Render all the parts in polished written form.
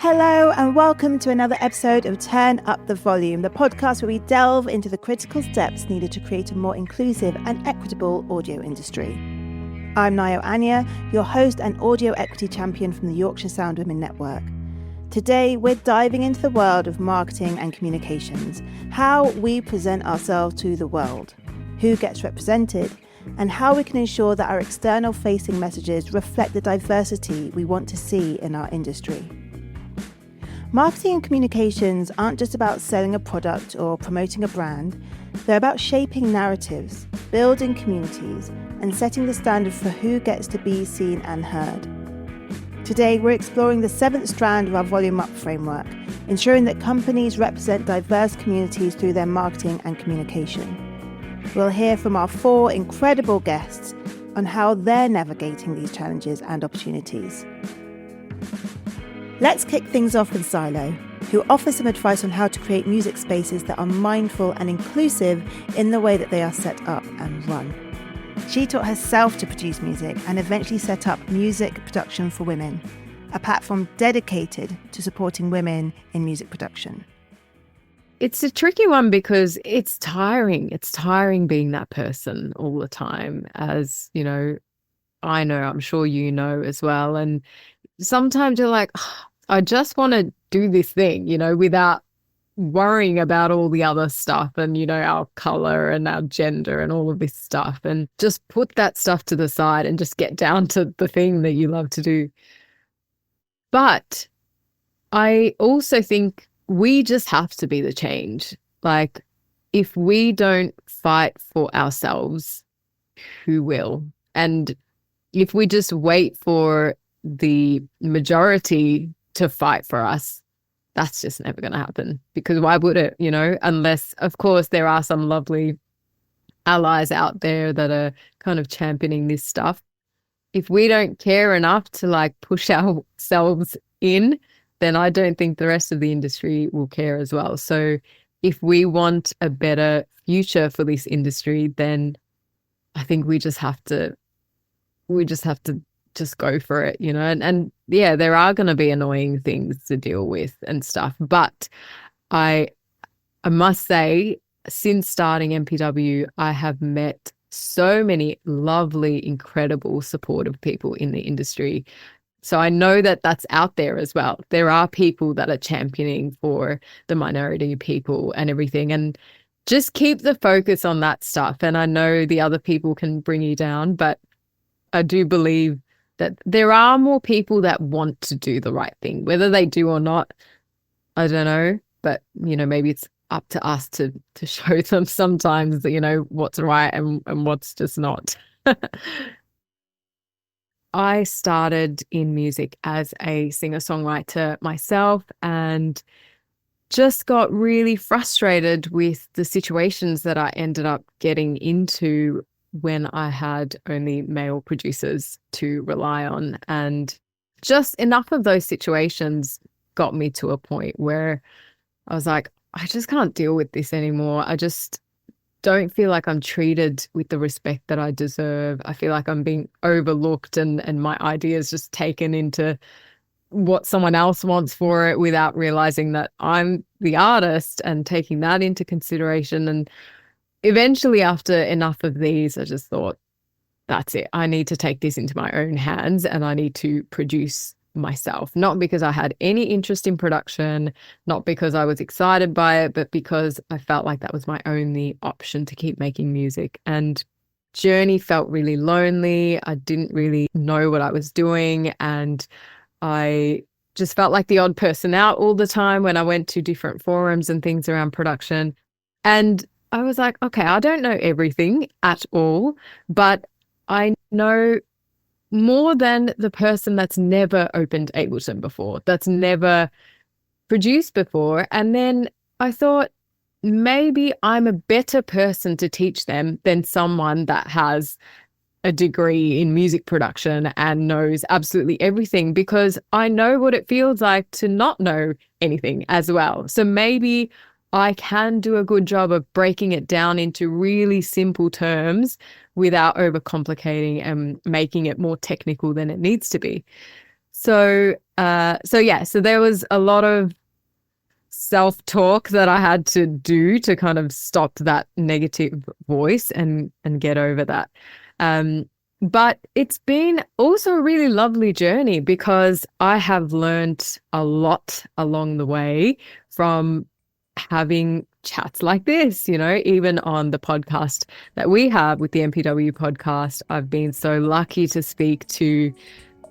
Hello and welcome to another episode of Turn Up the Volume, the podcast where we delve into the critical steps needed to create a more inclusive and equitable audio industry. I'm Nayo Anya, your host and audio equity champion from the Yorkshire Sound Women Network. Today, we're diving into the world of marketing and communications, how we present ourselves to the world, who gets represented, and how we can ensure that our external-facing messages reflect the diversity we want to see in our industry. Marketing and communications aren't just about selling a product or promoting a brand. They're about shaping narratives, building communities, and setting the standard for who gets to be seen and heard. Today, we're exploring the 7th strand of our Volume Up framework, ensuring that companies represent diverse communities through their marketing and communication. We'll hear from our 4 incredible guests on how they're navigating these challenges and opportunities. Let's kick things off with Silo, who offers some advice on how to create music spaces that are mindful and inclusive in the way that they are set up and run. She taught herself to produce music and eventually set up Music Production for Women, a platform dedicated to supporting women in music production. It's a tricky one because it's tiring. It's tiring being that person all the time, as, you know, I'm sure you know as well. And sometimes you're like, "Oh, I just want to do this thing, without worrying about all the other stuff and, our color and our gender and all of this stuff, and just put that stuff to the side and just get down to the thing that you love to do." But I also think we just have to be the change. Like, if we don't fight for ourselves, who will? And if we just wait for the majority to fight for us, that's just never going to happen. Because why would it, unless, of course, there are some lovely allies out there that are kind of championing this stuff. If we don't care enough to push ourselves in, then I don't think the rest of the industry will care as well. So if we want a better future for this industry, then I think we just have to just go for it, and yeah, there are going to be annoying things to deal with and stuff. But I must say, since starting MPW, I have met so many lovely, incredible, supportive people in the industry. So I know that that's out there as well. There are people that are championing for the minority people and everything, and just keep the focus on that stuff. And I know the other people can bring you down, but I do believe that there are more people that want to do the right thing. Whether they do or not, I don't know. But, maybe it's up to us to show them sometimes that, what's right and what's just not. I started in music as a singer-songwriter myself and just got really frustrated with the situations that I ended up getting into when I had only male producers to rely on. And just enough of those situations got me to a point where I was like, I just can't deal with this anymore. I just don't feel like I'm treated with the respect that I deserve. I feel like I'm being overlooked and my ideas just taken into what someone else wants for it without realizing that I'm the artist and taking that into consideration. And eventually, after enough of these, I just thought, that's it. I need to take this into my own hands and I need to produce myself. Not because I had any interest in production, not because I was excited by it, but because I felt like that was my only option to keep making music. And journey felt really lonely. I didn't really know what I was doing. And I just felt like the odd person out all the time when I went to different forums and things around production. And I was like, okay, I don't know everything at all, but I know more than the person that's never opened Ableton before, that's never produced before. And then I thought, maybe I'm a better person to teach them than someone that has a degree in music production and knows absolutely everything, because I know what it feels like to not know anything as well. So maybe I can do a good job of breaking it down into really simple terms without overcomplicating and making it more technical than it needs to be. So there was a lot of self-talk that I had to do to kind of stop that negative voice and get over that. But it's been also a really lovely journey because I have learned a lot along the way from having chats like this, even on the podcast that we have with the MPW podcast. I've been so lucky to speak to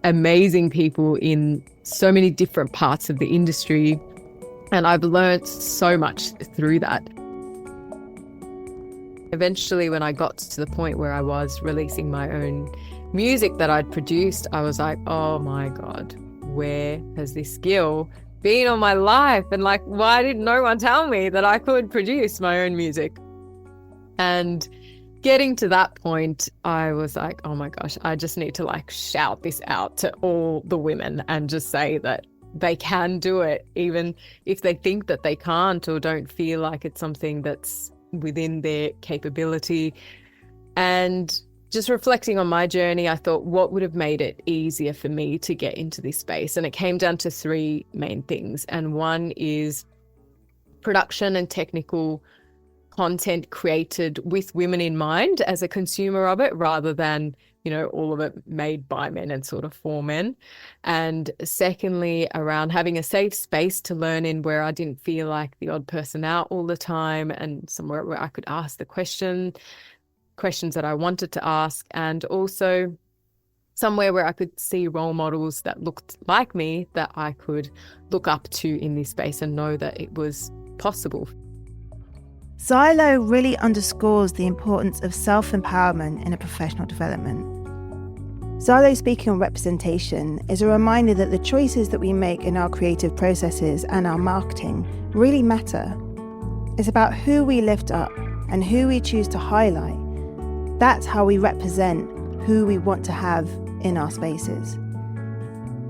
amazing people in so many different parts of the industry. And I've learned so much through that. Eventually, when I got to the point where I was releasing my own music that I'd produced, I was like, oh my God, where has this skill been all my life? And like, why did no one tell me that I could produce my own music? And getting to that point, I was like, oh my gosh, I just need to like shout this out to all the women and just say that they can do it, even if they think that they can't or don't feel like it's something that's within their capability. And just reflecting on my journey, I thought, what would have made it easier for me to get into this space? And it came down to three main things. And one is production and technical content created with women in mind as a consumer of it, rather than, all of it made by men and sort of for men. And secondly, around having a safe space to learn in where I didn't feel like the odd person out all the time, and somewhere where I could ask the questions that I wanted to ask, and also somewhere where I could see role models that looked like me that I could look up to in this space and know that it was possible. Xylo really underscores the importance of self-empowerment in a professional development. Xylo speaking on representation is a reminder that the choices that we make in our creative processes and our marketing really matter. It's about who we lift up and who we choose to highlight. That's how we represent who we want to have in our spaces.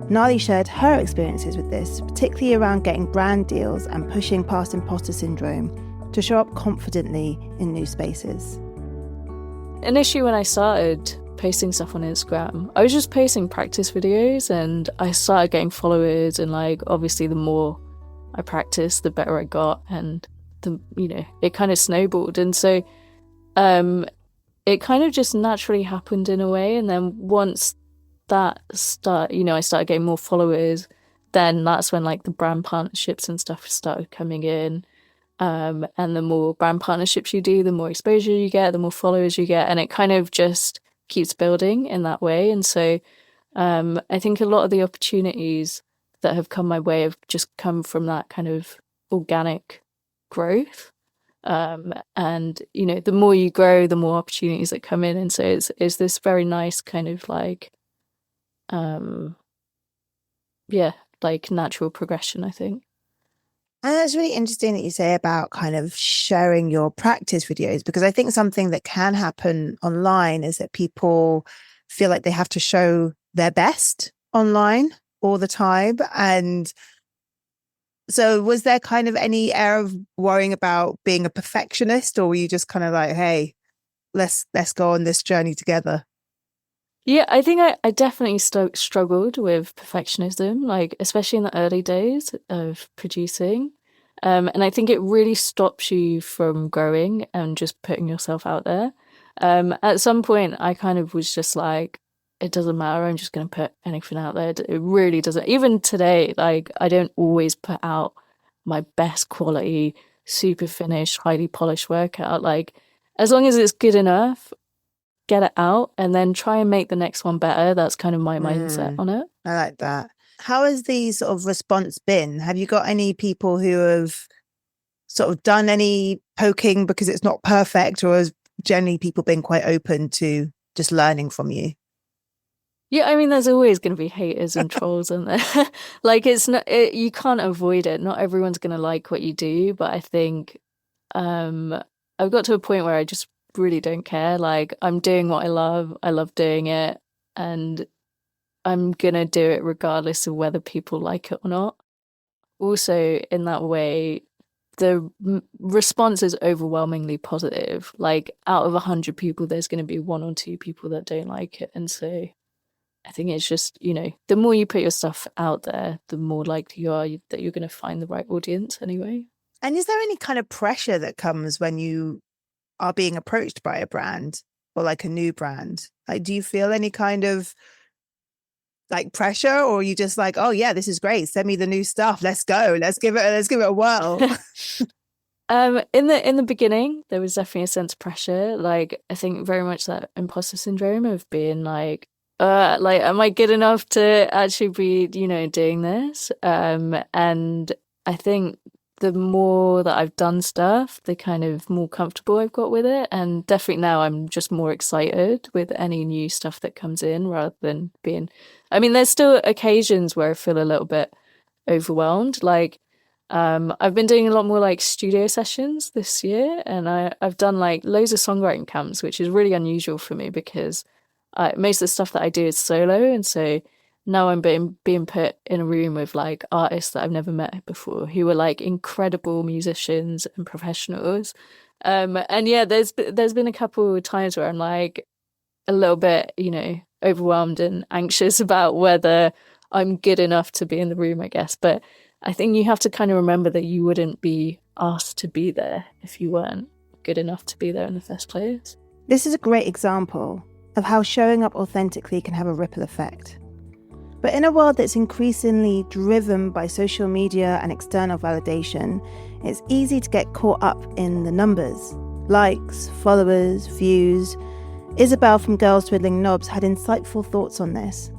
Nali shared her experiences with this, particularly around getting brand deals and pushing past imposter syndrome to show up confidently in new spaces. Initially, when I started posting stuff on Instagram, I was just posting practice videos, and I started getting followers, and obviously the more I practiced, the better I got, and it kind of snowballed. And so it kind of just naturally happened in a way. And then once that I started getting more followers, then that's when the brand partnerships and stuff started coming in. And the more brand partnerships you do, the more exposure you get, the more followers you get, and it kind of just keeps building in that way. And so I think a lot of the opportunities that have come my way have just come from that kind of organic growth. And the more you grow, the more opportunities that come in. And so it's this very nice kind of natural progression, I think. And that's really interesting that you say about kind of sharing your practice videos, because I think something that can happen online is that people feel like they have to show their best online all the time. And so was there kind of any air of worrying about being a perfectionist, or were you just kind of like, hey, let's go on this journey together? Yeah, I think I definitely struggled with perfectionism, especially in the early days of producing. And I think it really stops you from growing and just putting yourself out there. At some point, I kind of was just like, it doesn't matter, I'm just going to put anything out there. It really doesn't. Even today, I don't always put out my best quality, super finished, highly polished work out. As long as it's good enough, get it out and then try and make the next one better. That's kind of my mindset on it. I like that. How has the sort of response been? Have you got any people who have sort of done any poking because it's not perfect, or has generally people been quite open to just learning from you? Yeah, I mean, there's always going to be haters and trolls in there. It's not, you can't avoid it. Not everyone's going to like what you do, but I think I've got to a point where I just really don't care. I'm doing what I love doing it, and I'm gonna do it regardless of whether people like it or not. Also, in that way, the response is overwhelmingly positive. Out of 100 people, there's going to be 1 or 2 people that don't like it, and so I think it's just, the more you put your stuff out there, the more likely you are that you're going to find the right audience anyway. And is there any kind of pressure that comes when you are being approached by a brand or like a new brand? Like, do you feel any kind of like pressure, or are you just like, oh yeah, this is great, send me the new stuff, let's go, let's give it a whirl? In the beginning, there was definitely a sense of pressure. Like, I think very much that imposter syndrome of being like, am I good enough to actually be, doing this? And I think the more that I've done stuff, the kind of more comfortable I've got with it. And definitely now I'm just more excited with any new stuff that comes in rather than being, there's still occasions where I feel a little bit overwhelmed. Like, I've been doing a lot more like studio sessions this year, and I've done like loads of songwriting camps, which is really unusual for me because most of the stuff that I do is solo, and so now I'm being put in a room with like artists that I've never met before, who are like incredible musicians and professionals. And yeah, there's been a couple of times where I'm like a little bit, overwhelmed and anxious about whether I'm good enough to be in the room, I guess. But I think you have to kind of remember that you wouldn't be asked to be there if you weren't good enough to be there in the first place. This is a great example of how showing up authentically can have a ripple effect. But in a world that's increasingly driven by social media and external validation, it's easy to get caught up in the numbers. Likes, followers, views. Isabel from Girls Twiddling Knobs had insightful thoughts on this,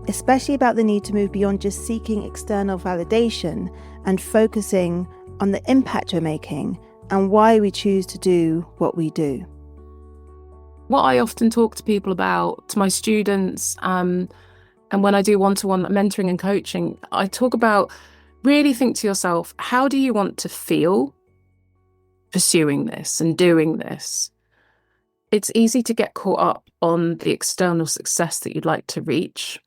especially about the need to move beyond just seeking external validation and focusing on the impact we're making and why we choose to do what we do. What I often talk to people about, to my students, and when I do one-to-one mentoring and coaching, I talk about really think to yourself, how do you want to feel pursuing this and doing this? It's easy to get caught up on the external success that you'd like to reach.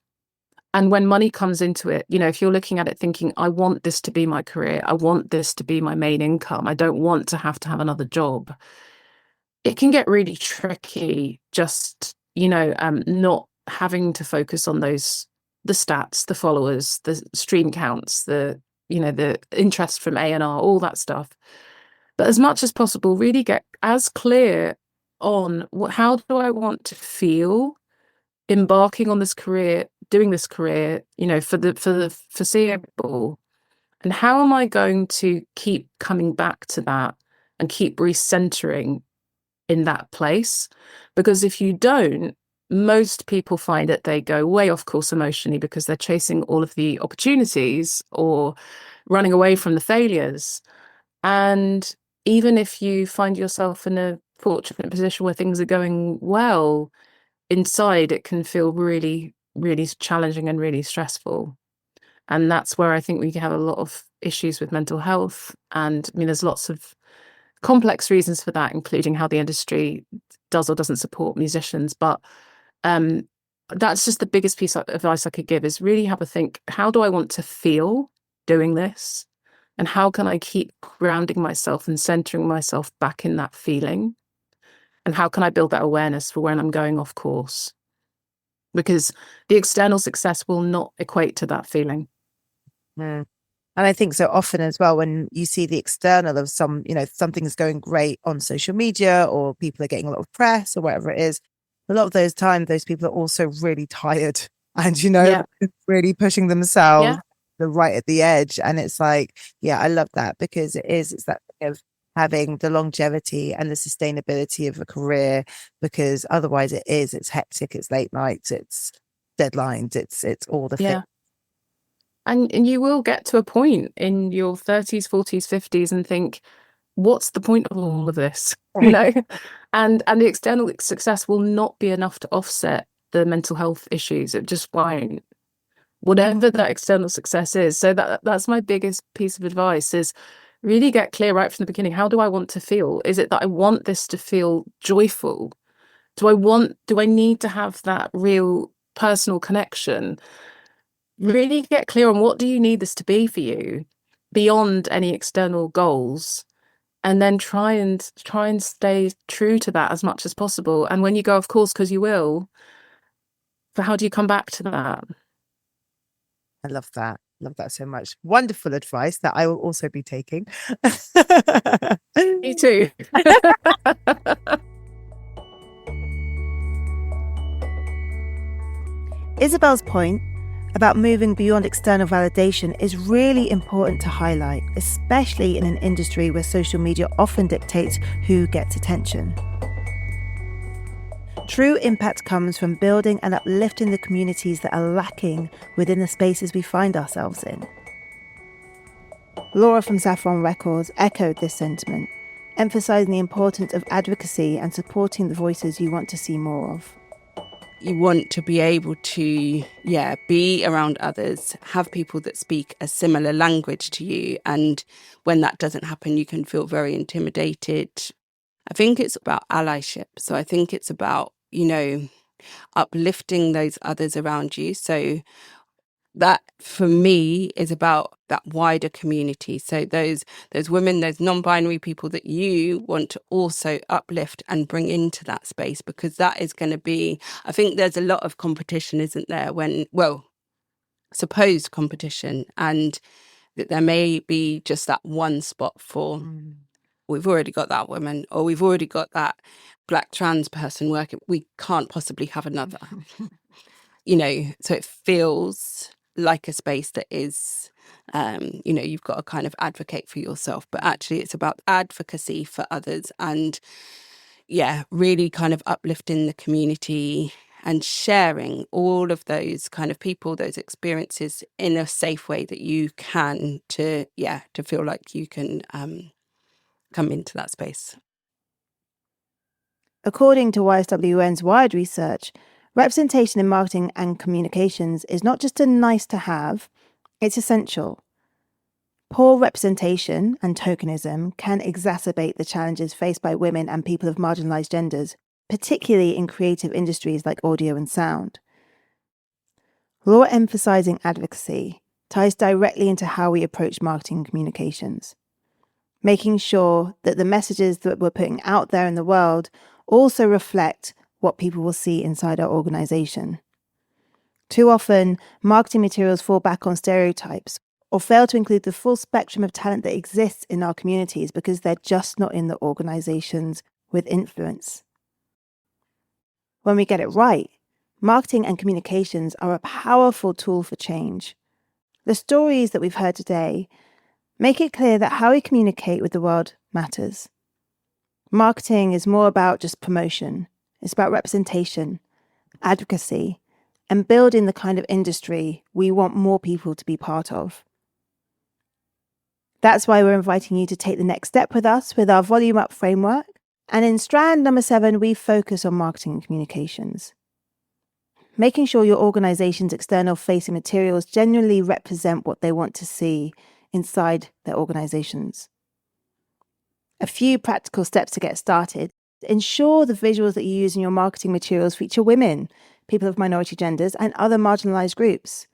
And when money comes into it, if you're looking at it thinking, I want this to be my career, I want this to be my main income, I don't want to have another job, it can get really tricky just, not having to focus on the stats, the followers, the stream counts, the interest from A&R, all that stuff. But as much as possible, really get as clear on how do I want to feel embarking on this career, doing this career, for the foreseeable, and how am I going to keep coming back to that and keep recentering in that place? Because if you don't, most people find that they go way off course emotionally because they're chasing all of the opportunities or running away from the failures. And even if you find yourself in a fortunate position where things are going well, inside it can feel really, really challenging and really stressful. And that's where I think we have a lot of issues with mental health. And there's lots of complex reasons for that, including how the industry does or doesn't support musicians. But that's just the biggest piece of advice I could give, is really have a think, how do I want to feel doing this? And how can I keep grounding myself and centering myself back in that feeling? And how can I build that awareness for when I'm going off course? Because the external success will not equate to that feeling. And I think so often as well, when you see the external of something's going great on social media, or people are getting a lot of press or whatever it is, a lot of those times, those people are also really tired and, really pushing themselves right at the edge. And it's like, I love that, because it's that thing of having the longevity and the sustainability of a career, because otherwise it's hectic, it's late nights, it's deadlines, it's all the things. And you will get to a point in your 30s, 40s, 50s and think, what's the point of all of this? And the external success will not be enough to offset the mental health issues. It just won't, whatever that external success is. So that's my biggest piece of advice, is really get clear right from the beginning. How do I want to feel? Is it that I want this to feel joyful? Do I need to have that real personal connection? Really get clear on what do you need this to be for you beyond any external goals, and then try and stay true to that as much as possible. And when you go, of course, because you will, So how do you come back to that? I love that. Love that so much. Wonderful advice that I will also be taking. Me too. Isabel's point about moving beyond external validation is really important to highlight, especially in an industry where social media often dictates who gets attention. True impact comes from building and uplifting the communities that are lacking within the spaces we find ourselves in. Laura from Saffron Records echoed this sentiment, emphasising the importance of advocacy and supporting the voices you want to see more of. You want to be able to, be around others, have people that speak a similar language to you. And when that doesn't happen, you can feel very intimidated. I think it's about allyship. So I think it's about, uplifting those others around you. So that for me is about that wider community. So those women, those non-binary people that you want to also uplift and bring into that space, because that is going to be, I think there's a lot of competition, isn't there? Supposed competition, and that there may be just that one spot for, we've already got that woman, or we've already got that Black trans person working. We can't possibly have another. So it feels like a space that is, you've got to kind of advocate for yourself, but actually it's about advocacy for others and, really kind of uplifting the community and sharing all of those kind of people, those experiences in a safe way that you can to feel like you can come into that space. According to YSWN's Wired research, representation in marketing and communications is not just a nice to have, it's essential. Poor representation and tokenism can exacerbate the challenges faced by women and people of marginalised genders, particularly in creative industries like audio and sound. Laura emphasising advocacy ties directly into how we approach marketing and communications, making sure that the messages that we're putting out there in the world also reflect what people will see inside our organisation. Too often, marketing materials fall back on stereotypes or fail to include the full spectrum of talent that exists in our communities because they're just not in the organisations with influence. When we get it right, marketing and communications are a powerful tool for change. The stories that we've heard today make it clear that how we communicate with the world matters. Marketing is more about just promotion. It's about representation, advocacy, and building the kind of industry we want more people to be part of. That's why we're inviting you to take the next step with us with our Volume Up framework. And in Strand number 7, we focus on marketing and communications, making sure your organisation's external facing materials genuinely represent what they want to see inside their organisations. A few practical steps to get started. Ensure the visuals that you use in your marketing materials feature women, people of minority genders, and other marginalised groups.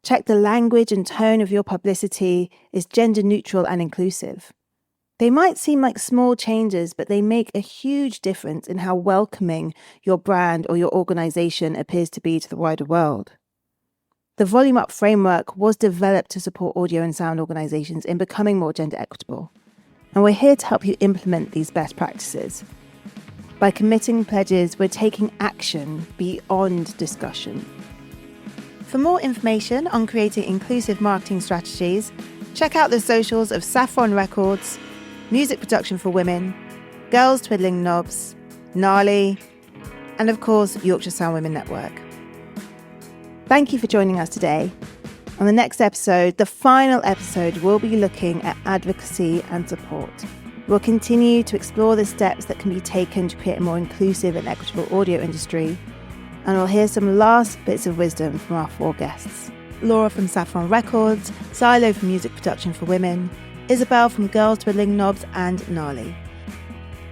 Check the language and tone of your publicity is gender neutral and inclusive. They might seem like small changes, but they make a huge difference in how welcoming your brand or your organisation appears to be to the wider world. The Volume Up framework was developed to support audio and sound organisations in becoming more gender equitable. And we're here to help you implement these best practices. By committing pledges, we're taking action beyond discussion. For more information on creating inclusive marketing strategies, check out the socials of Saffron Records, Music Production for Women, Girls Twiddling Knobs, Gnarly, and of course, Yorkshire Sound Women Network. Thank you for joining us today. On the next episode, the final episode, we'll be looking at advocacy and support. We'll continue to explore the steps that can be taken to create a more inclusive and equitable audio industry. And we'll hear some last bits of wisdom from our 4 guests. Laura from Saffron Records, Silo from Music Production for Women, Isabel from Girls Twiddling Knobs, and Gnarly.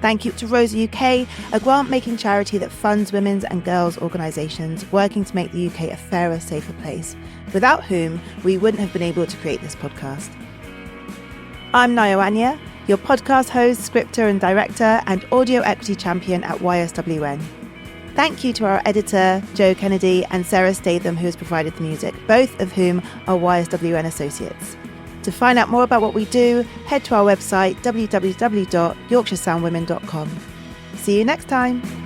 Thank you to Rosa UK, a grant-making charity that funds women's and girls' organisations working to make the UK a fairer, safer place, without whom we wouldn't have been able to create this podcast. I'm Nayo Anya, your podcast host, scripter and director, and audio equity champion at YSWN. Thank you to our editor, Joe Kennedy, and Sarah Statham, who has provided the music, both of whom are YSWN associates. To find out more about what we do, head to our website, www.yorkshiresoundwomen.com. See you next time.